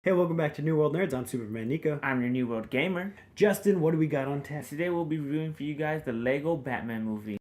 Hey, welcome back to New World Nerds. I'm Superman Nico. I'm your New World Gamer. Justin, what do we got on tap? Today we'll be reviewing for you guys the Lego Batman movie.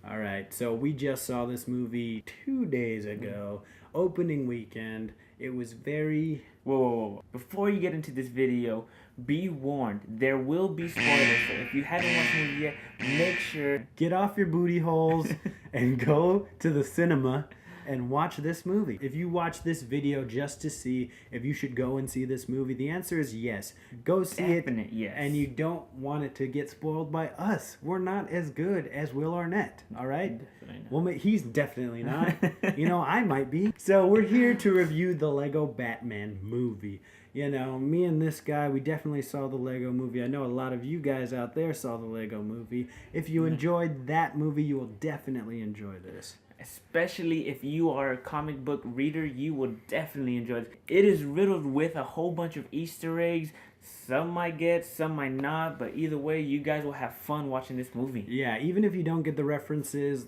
Alright, so we just saw this movie 2 days ago, opening weekend. It was very... Whoa. Before you get into this video, be warned, there will be spoilers. So if you haven't watched the movie yet, make sure... Get off your booty holes and go to the cinema and watch this movie. If you watch this video just to see if you should go and see this movie, the answer is yes. Go see Definite it, yes. and you don't want it to get spoiled by us. We're not as good as Will Arnett, all right? Definitely not. Well, he's definitely not. I might be. So we're here to review the Lego Batman movie. Me and this guy, we definitely saw the Lego movie. I know a lot of you guys out there saw the Lego movie. If you enjoyed that movie, you will definitely enjoy this. Especially if you are a comic book reader, you will definitely enjoy it. It is riddled with a whole bunch of Easter eggs. Some might get, some might not, but either way, you guys will have fun watching this movie. Yeah, even if you don't get the references,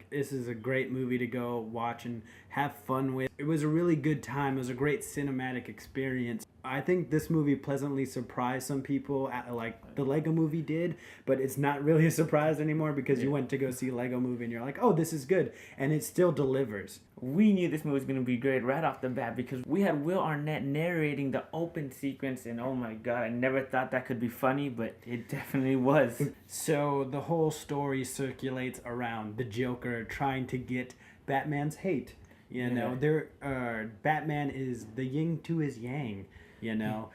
this is a great movie to go watch and have fun with. It was a really good time. It was a great cinematic experience. I think this movie pleasantly surprised some people, like the Lego movie did, but it's not really a surprise anymore because you went to go see a Lego movie and you're like, oh, this is good, and it still delivers. We knew this movie was going to be great right off the bat because we had Will Arnett narrating the open sequence, and oh my god, I never thought that could be funny, but it definitely was. So the whole story circulates around the Joker trying to get Batman's hate. Batman is the yin to his yang.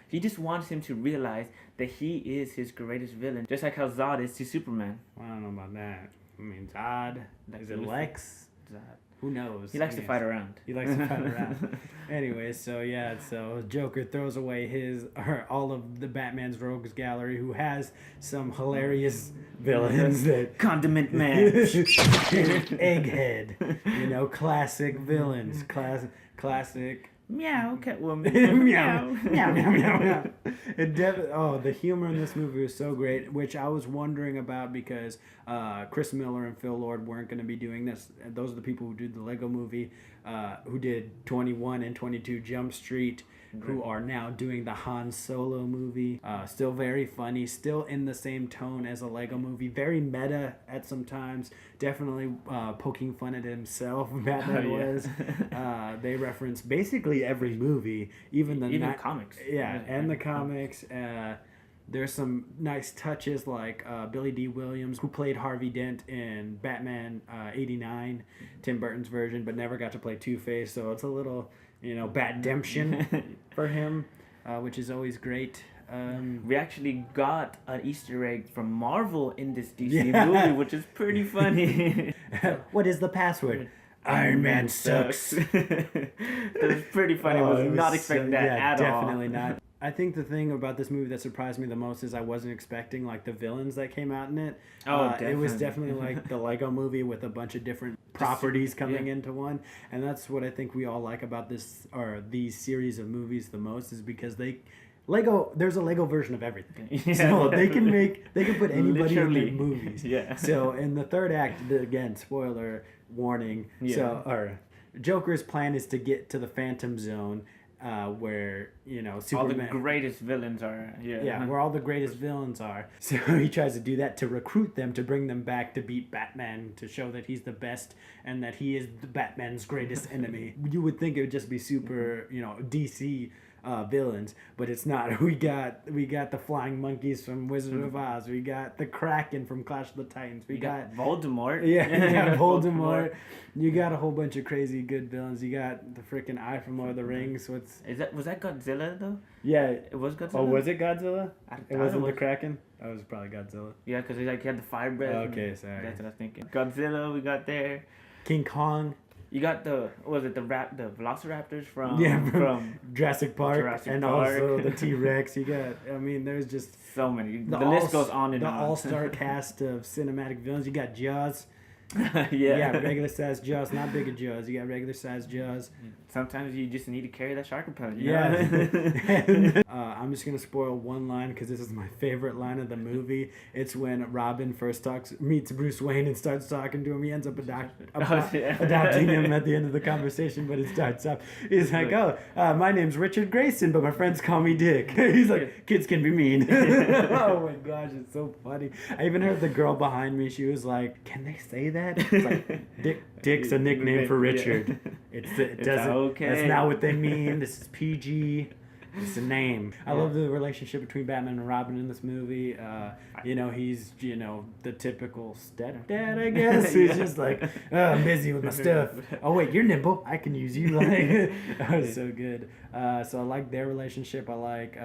He just wants him to realize that he is his greatest villain, just like how Zod is to Superman. I don't know about that. I mean, Zod. Is it Lex? Zod. Who knows? He likes to fight around. He likes to fight around. Anyway, so Joker throws away all of the Batman's rogues gallery, who has some hilarious villains that Condiment Man, Egghead, classic villains, classic. Meow, Catwoman. Meow, meow, meow, meow, meow. The humor in this movie was so great, which I was wondering about because Chris Miller and Phil Lord weren't going to be doing this. Those are the people who did the Lego movie, who did 21 and 22 Jump Street, who are now doing the Han Solo movie. Still very funny, still in the same tone as a Lego movie. Very meta at some times. Definitely poking fun at himself, Batman was. They reference basically every movie, even the comics. Yeah, and the comics. There's some nice touches like Billy D. Williams, who played Harvey Dent in Batman 89, Tim Burton's version, but never got to play Two-Face, so it's a little, Bat-demption for him, which is always great. We actually got an Easter egg from Marvel in this DC movie, which is pretty funny. What is the password? Iron Man sucks. That was pretty funny. I was not expecting that at all. Definitely not. I think the thing about this movie that surprised me the most is I wasn't expecting the villains that came out in it. Definitely. It was definitely like the Lego movie with a bunch of different properties coming into one, and that's what I think we all like about these series of movies the most, is because there's a Lego version of everything. So they can put anybody in their movies. So in the third act, again, spoiler warning. Joker's plan is to get to the Phantom Zone, where Superman, all the greatest villains are. Where all the greatest villains are. So he tries to do that to recruit them, to bring them back to beat Batman, to show that he's the best and that he is Batman's greatest enemy. You would think it would just be super, DC villains, but it's not. We got the flying monkeys from Wizard of Oz. We got the Kraken from Clash of the Titans. We got Voldemort. Yeah, you got Voldemort. You got a whole bunch of crazy good villains. You got the freaking Eye from Lord of the Rings. Was that Godzilla though? Yeah, it was Godzilla. Oh, was it Godzilla? It wasn't the Kraken. That was probably Godzilla. Yeah, because he had the fire breath. Okay, sorry. That's what I was thinking. Godzilla, we got there. King Kong. You got the Velociraptors from Jurassic Park, also the T-Rex. You got, there's just so many. The list goes on and on. The all-star cast of cinematic villains. You got Jaws. Yeah. You got regular sized jaws, not bigger jaws. You got regular sized jaws. Sometimes you just need to carry that shark repellent. Yeah. Know? I'm just gonna spoil one line because this is my favorite line of the movie. It's when Robin first meets Bruce Wayne and starts talking to him. He ends up adopting him at the end of the conversation, but it starts off. He's like, "Oh, my name's Richard Grayson, but my friends call me Dick." He's like, "Kids can be mean." Oh my gosh, it's so funny. I even heard the girl behind me. She was like, "Can they say that?" It's like, Dick's a nickname for Richard. It doesn't. Okay. That's not what they mean. This is PG. It's a name. I love the relationship between Batman and Robin in this movie. He's the typical stepdad, I guess. He's just like, oh, I'm busy with my stuff. Oh wait, you're nimble. I can use you. Like, that was so good. So I like their relationship. I like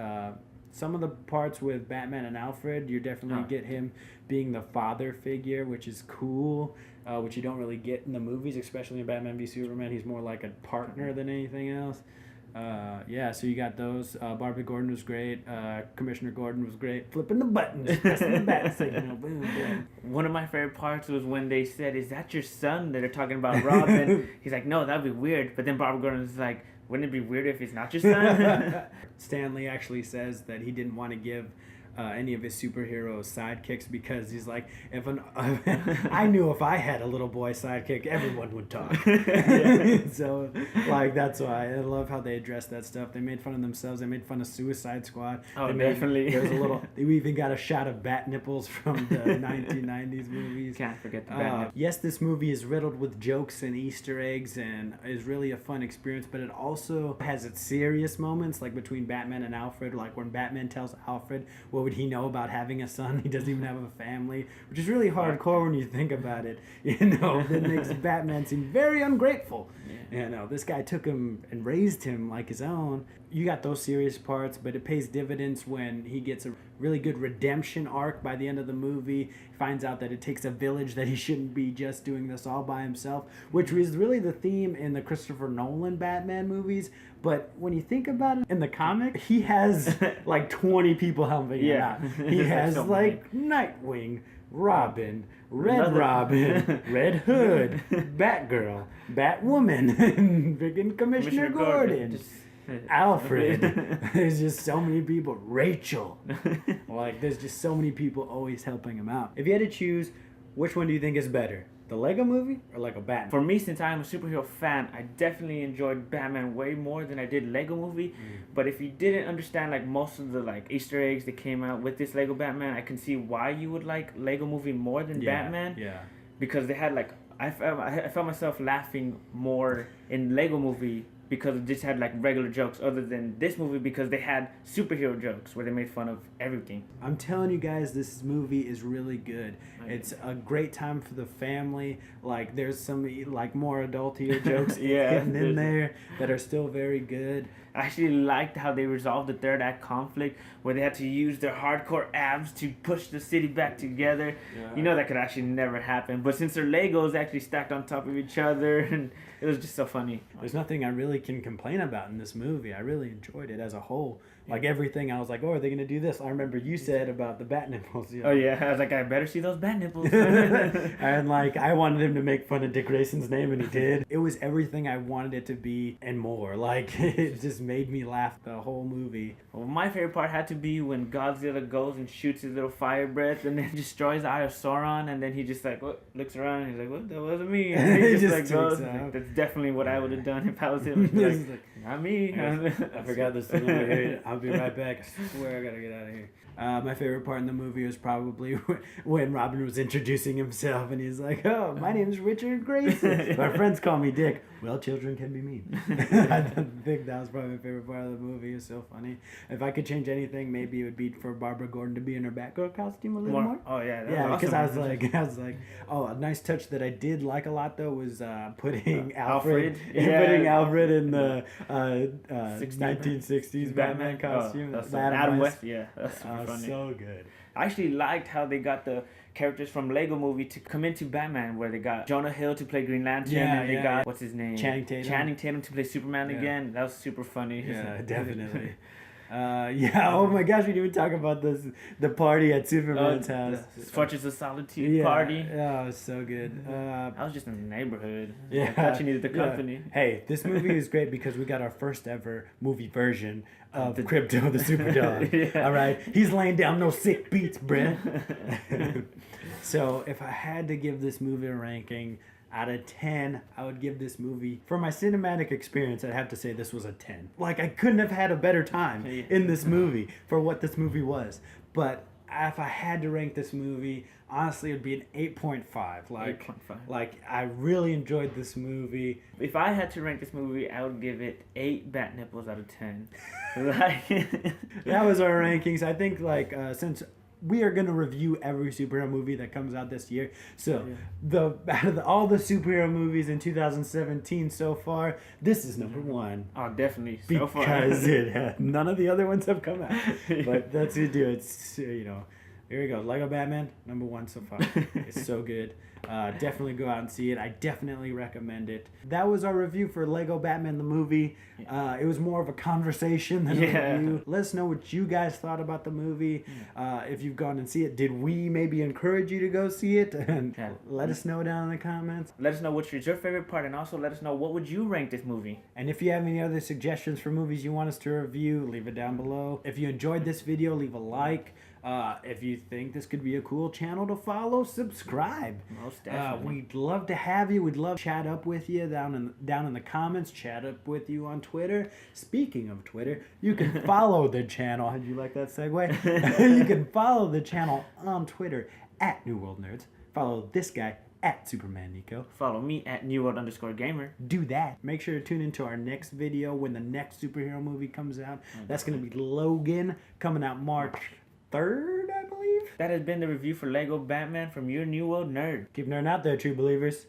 some of the parts with Batman and Alfred. You definitely get him being the father figure, which is cool. Which you don't really get in the movies, especially in Batman v Superman. He's more like a partner than anything else. So you got those. Barbara Gordon was great. Commissioner Gordon was great. Flipping the buttons, pressing the bat signal. Boom, boom. One of my favorite parts was when they said, "Is that your son?" That are talking about Robin. He's like, "No, that'd be weird." But then Barbara Gordon was like, "Wouldn't it be weird if it's not your son?" Stanley actually says that he didn't want to give any of his superhero sidekicks because he's like, I knew if I had a little boy sidekick, everyone would talk. So, like, that's why I love how they addressed that stuff. They made fun of themselves. They made fun of Suicide Squad. Oh, definitely. We even got a shot of bat nipples from the 1990s movies. Can't forget the bat nipples. Yes, this movie is riddled with jokes and Easter eggs and is really a fun experience, but it also has its serious moments, like between Batman and Alfred, like when Batman tells Alfred, what would he know about having a son? He doesn't even have a family, which is really hardcore when you think about it. That makes Batman seem very ungrateful. This guy took him and raised him like his own. You got those serious parts, but it pays dividends when he gets a really good redemption arc by the end of the movie. He finds out that it takes a village, that he shouldn't be just doing this all by himself, which was really the theme in the Christopher Nolan Batman movies. But when you think about it, in the comic, he has like 20 people helping him out. He has like Nightwing, Robin, Red Robin, Red Hood, Batgirl, Batwoman, freaking Commissioner Gordon. Alfred. There's just so many people. Rachel. Like, there's just so many people always helping him out. If you had to choose, which one do you think is better? The Lego movie or Lego Batman? For me, since I'm a superhero fan, I definitely enjoyed Batman way more than I did Lego movie. But if you didn't understand like most of the like Easter eggs that came out with this Lego Batman, I can see why you would like Lego movie more than Batman. Yeah. Because they had like I felt myself laughing more in Lego movie because it just had like regular jokes other than this movie because they had superhero jokes where they made fun of everything. I'm telling you guys, this movie is really good. It's a great time for the family. Like, there's some like more adultier jokes hidden in there that are still very good. I actually liked how they resolved the third act conflict where they had to use their hardcore abs to push the city back together. Yeah. That could actually never happen. But since they're Legos, they actually stacked on top of each other, and it was just so funny. There's nothing I really can complain about in this movie. I really enjoyed it as a whole. Like everything, I was like, oh, are they going to do this? I remember you said about the bat nipples. Oh, yeah. I was like, I better see those bat nipples. And, like, I wanted him to make fun of Dick Grayson's name, and he did. It was everything I wanted it to be and more. Like, it just made me laugh the whole movie. Well, my favorite part had to be when Godzilla goes and shoots his little fire breath and then destroys the Eye of Sauron, and then he just, like, looks around, and he's like, what? That wasn't me. And he just like, goes. Like, that's definitely what I would have done if I was him. Like, not me. I forgot this thing over here. I'll be right back. I swear I gotta get out of here. My favorite part in the movie was probably when Robin was introducing himself and he's like, oh, my name's Richard Grayson. My friends call me Dick. Well, children can be mean. I think that was probably my favorite part of the movie. It was so funny. If I could change anything, maybe it would be for Barbara Gordon to be in her Batgirl costume a little more. Oh, yeah. Yeah, because awesome. I was like, oh, a nice touch that I did like a lot, though, was putting Alfred in the 1960s Batman costume. Adam West, yeah. That's super funny. So good. I actually liked how they got the characters from Lego movie to come into Batman, where they got Jonah Hill to play Green Lantern, and they got, what's his name? Channing Tatum to play Superman again. That was super funny. Yeah, definitely. Yeah. Oh my gosh, we didn't even talk about this. The party at Superman's house. The Fortress of Solitude Yeah. party. Oh, it was so good. I was just in the neighborhood. Yeah. I thought you needed the Yeah. company. Hey, this movie is great because we got our first ever movie version of Crypto the Superdog. Yeah. All right, he's laying down no sick beats, bruh. So if I had to give this movie a ranking out of 10, I would give this movie, for my cinematic experience, I'd have to say this was a 10. Like, I couldn't have had a better time in this movie for what this movie was. But if I had to rank this movie, honestly, it would be an 8.5. 8.5. Like, I really enjoyed this movie. If I had to rank this movie, I would give it 8 bat nipples out of 10. Like, That was our rankings. I think, like, since we are going to review every superhero movie that comes out this year. So, out of all the superhero movies in 2017 so far, this is number one. oh, definitely. So far. Because none of the other ones have come out. But that's it, dude. It's, here we go. Lego Batman, number one so far. It's so good. Definitely go out and see it. I definitely recommend it. That was our review for Lego Batman the movie. It was more of a conversation than a review. Let us know what you guys thought about the movie. If you've gone and see it, did we maybe encourage you to go see it? And let us know down in the comments. Let us know which is your favorite part, and also let us know what would you rank this movie. And if you have any other suggestions for movies you want us to review, leave it down below. If you enjoyed this video, leave a like. If you think this could be a cool channel to follow, subscribe. Most definitely. We'd love to have you. We'd love to chat up with you down in the comments. Chat up with you on Twitter. Speaking of Twitter, you can follow the channel. Did you like that segue? You can follow the channel on Twitter at New World Nerds. Follow this guy at Superman Nico. Follow me at NewWorld_Gamer. Do that. Make sure to tune into our next video when the next superhero movie comes out. That's going to be Logan, coming out March 3rd, I believe. That has been the review for Lego Batman from your New World Nerd. Keep nerding out there, true believers.